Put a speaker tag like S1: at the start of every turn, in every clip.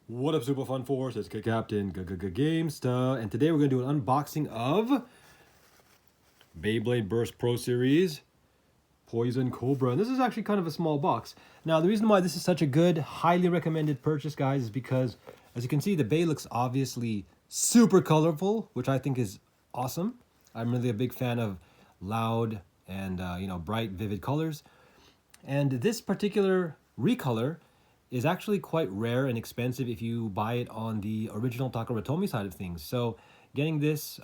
S1: What up, Super Fun Force? It's Captain Gamesta, and today we're going to do an unboxing of Beyblade Burst Pro Series Poison Cobra. And this is actually kind of a small box. Now, the reason why this is such a good, highly recommended purchase, guys, is because, as you can see, the Bey looks obviously super colorful, which I think is awesome. I'm really a big fan of loud and, bright, vivid colors. And this particular recolor is actually quite rare and expensive if you buy it on the original Takaratomi side of things. So getting this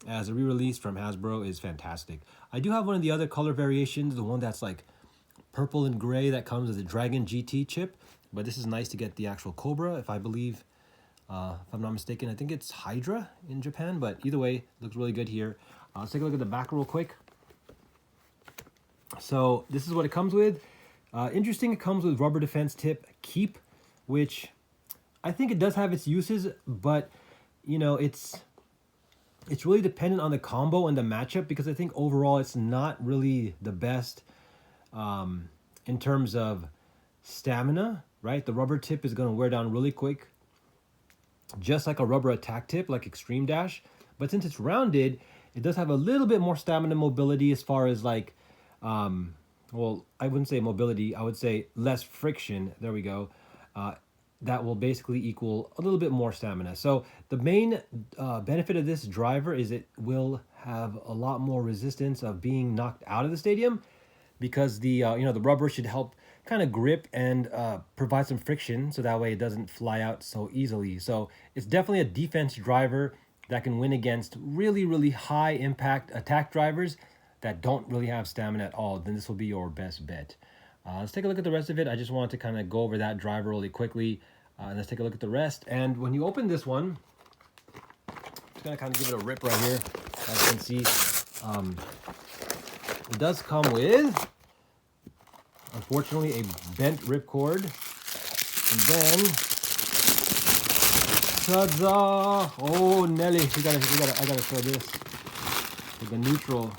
S1: as a re-release from Hasbro is fantastic. I do have one of the other color variations, the one that's like purple and gray that comes with a Dragon GT chip. But this is nice to get the actual Cobra, if I believe, if I'm not mistaken. I think it's Hydra in Japan, but either way, looks really good here. Let's take a look at the back real quick. So this is what it comes with. Interesting, it comes with rubber defense tip keep, which I think it does have its uses, but it's really dependent on the combo and the matchup, because I think overall it's not really the best in terms of stamina, right? The rubber tip is going to wear down really quick, just like a rubber attack tip like Extreme Dash. But since it's rounded, it does have a little bit more stamina mobility as far as like well, I wouldn't say mobility, I would say less friction. There we go. That will basically equal a little bit more stamina. So the main benefit of this driver is it will have a lot more resistance of being knocked out of the stadium, because the the rubber should help kind of grip and provide some friction, so that way it doesn't fly out so easily. So it's definitely a defense driver that can win against really, really high impact attack drivers that don't really have stamina at all. Then this will be your best bet. Let's take a look at the rest of it. I just wanted to kind of go over that driver really quickly. And let's take a look at the rest. And when you open this one, I'm just gonna kind of give it a rip right here. As you can see, it does come with, unfortunately, a bent ripcord. And then, ta-da! Oh, Nelly, I gotta show this with the neutral.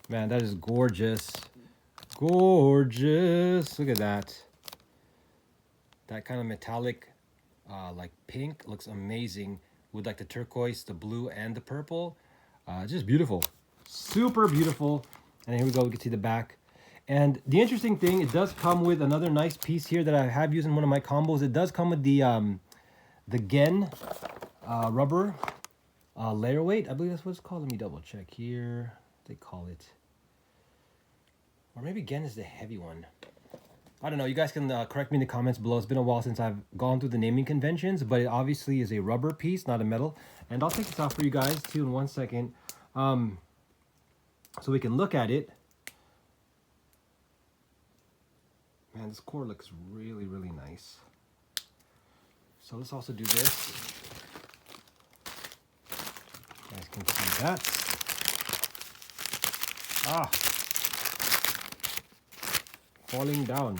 S1: Man, that is gorgeous. Gorgeous. Look at that. That kind of metallic, like pink, looks amazing with like the turquoise, the blue, and the purple. Just beautiful. Super beautiful. And here we go. We can see the back. And the interesting thing, it does come with another nice piece here that I have used in one of my combos. It does come with the Gen rubber layer weight. I believe that's what it's called. Let me double check here. They call it, or maybe Gen is the heavy one. I don't know. You guys can correct me in the comments below. It's been a while since I've gone through the naming conventions, but it obviously is a rubber piece, not a metal. And I'll take this off for you guys too in 1 second, so we can look at it. Man, this core looks really, really nice. So let's also do this. You guys can see that. Falling down.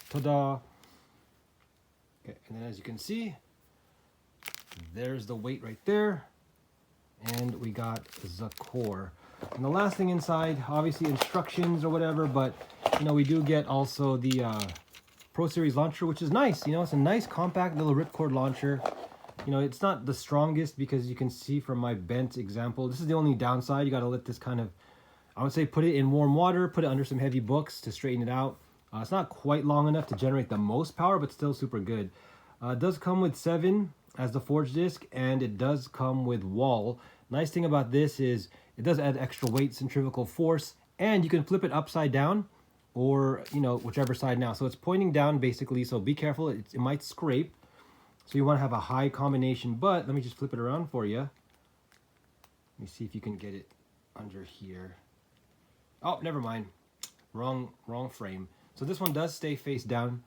S1: Ta-da! Okay, and then as you can see, there's the weight right there, and we got the core. And the last thing inside, obviously instructions or whatever, but we do get also the Pro Series launcher, which is nice. It's a nice compact little ripcord launcher. It's not the strongest, because you can see from my bent example, this is the only downside. You got to let this kind of, I would say, put it in warm water, put it under some heavy books to straighten it out. It's not quite long enough to generate the most power, but still super good. It does come with 7 as the forge disc, and it does come with wall. Nice thing about this is it does add extra weight, centrifugal force, and you can flip it upside down, or whichever side now. So it's pointing down basically, so be careful, it might scrape. So you want to have a high combination, but let me just flip it around for you. Let me see if you can get it under here. Oh, never mind. Wrong frame. So this one does stay face down.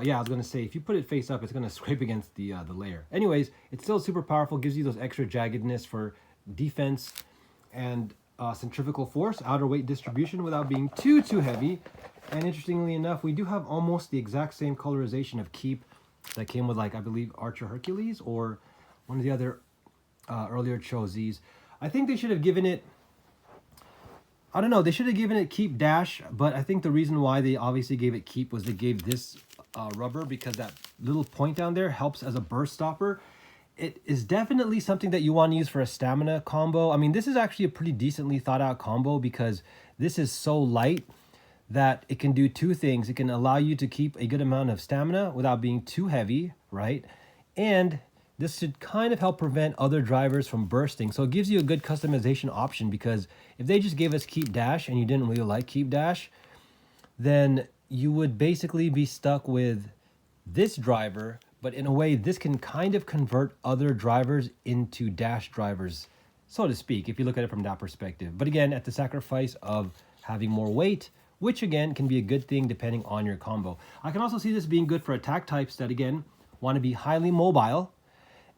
S1: Yeah, I was going to say, if you put it face up, it's going to scrape against the layer. Anyways, it's still super powerful, gives you those extra jaggedness for defense and centrifugal force, outer weight distribution without being too heavy. And interestingly enough, we do have almost the exact same colorization of keep that came with, like, I believe Archer Hercules or one of the other earlier Chozis. I think they should have given it, I don't know, they should have given it Keep Dash, but I think the reason why they obviously gave it Keep was they gave this rubber because that little point down there helps as a burst stopper. It is definitely something that you want to use for a stamina combo. I mean, this is actually a pretty decently thought out combo because this is so light that it can do two things. It can allow you to keep a good amount of stamina without being too heavy, right? And this should kind of help prevent other drivers from bursting. So it gives you a good customization option, because if they just gave us keep dash and you didn't really like keep dash, then you would basically be stuck with this driver. But in a way, this can kind of convert other drivers into dash drivers, so to speak, if you look at it from that perspective. But again, at the sacrifice of having more weight, which again can be a good thing depending on your combo. I can also see this being good for attack types that, again, want to be highly mobile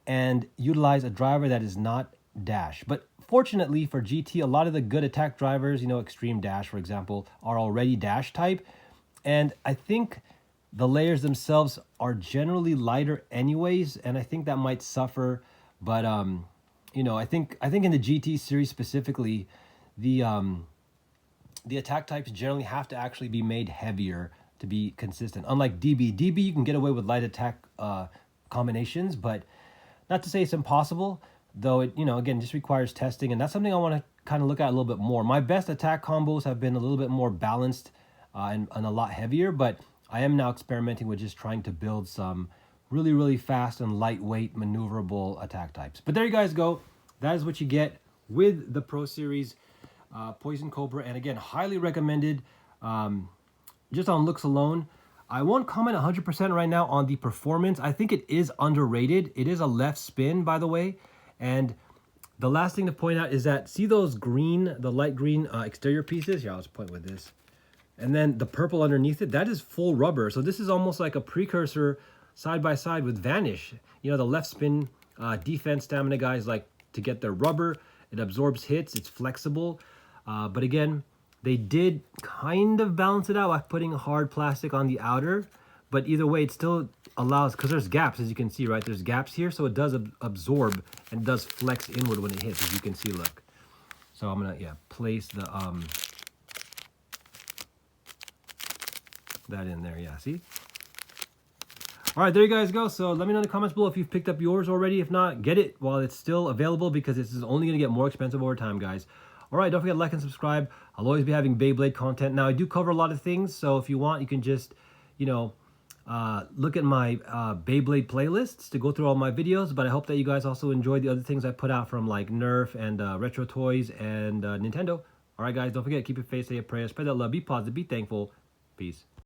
S1: and utilize a driver that is not dash. But fortunately for GT, a lot of the good attack drivers, you know, Extreme Dash, for example, are already dash type. And I think the layers themselves are generally lighter anyways, and I think that might suffer. But you know, I think in the GT series specifically, the attack types generally have to actually be made heavier to be consistent. Unlike DB, you can get away with light attack combinations, but not to say it's impossible, though it, you know, again, just requires testing, and that's something I want to kind of look at a little bit more. My best attack combos have been a little bit more balanced and a lot heavier, but I am now experimenting with just trying to build some really, really fast and lightweight maneuverable attack types. But there you guys go. That is what you get with the Pro Series Poison Cobra. And again, highly recommended just on looks alone. I won't comment 100% right now on the performance. I think it is underrated. It is a left spin, by the way. And the last thing to point out is that, see those green, the light green exterior pieces? Yeah, I'll just point with this. And then the purple underneath it, that is full rubber. So this is almost like a precursor side by side with Vanish. You know, the left spin defense stamina guys like to get their rubber. It absorbs hits, it's flexible. But again, they did kind of balance it out by putting hard plastic on the outer. But either way, it still allows, because there's gaps, as you can see, right? There's gaps here, so it does absorb and does flex inward when it hits, as you can see, look. So I'm gonna, yeah, place the that in there, yeah, see? All right, there you guys go. So let me know in the comments below if you've picked up yours already. If not, get it while it's still available, because this is only gonna get more expensive over time, guys. All right, don't forget to like and subscribe. I'll always be having Beyblade content. Now, I do cover a lot of things, so if you want, you can just, you know, look at my Beyblade playlists to go through all my videos. But I hope that you guys also enjoy the other things I put out from like Nerf and Retro Toys and Nintendo. All right, guys, don't forget, keep your faith, say a prayer, spread that love, be positive, be thankful. Peace.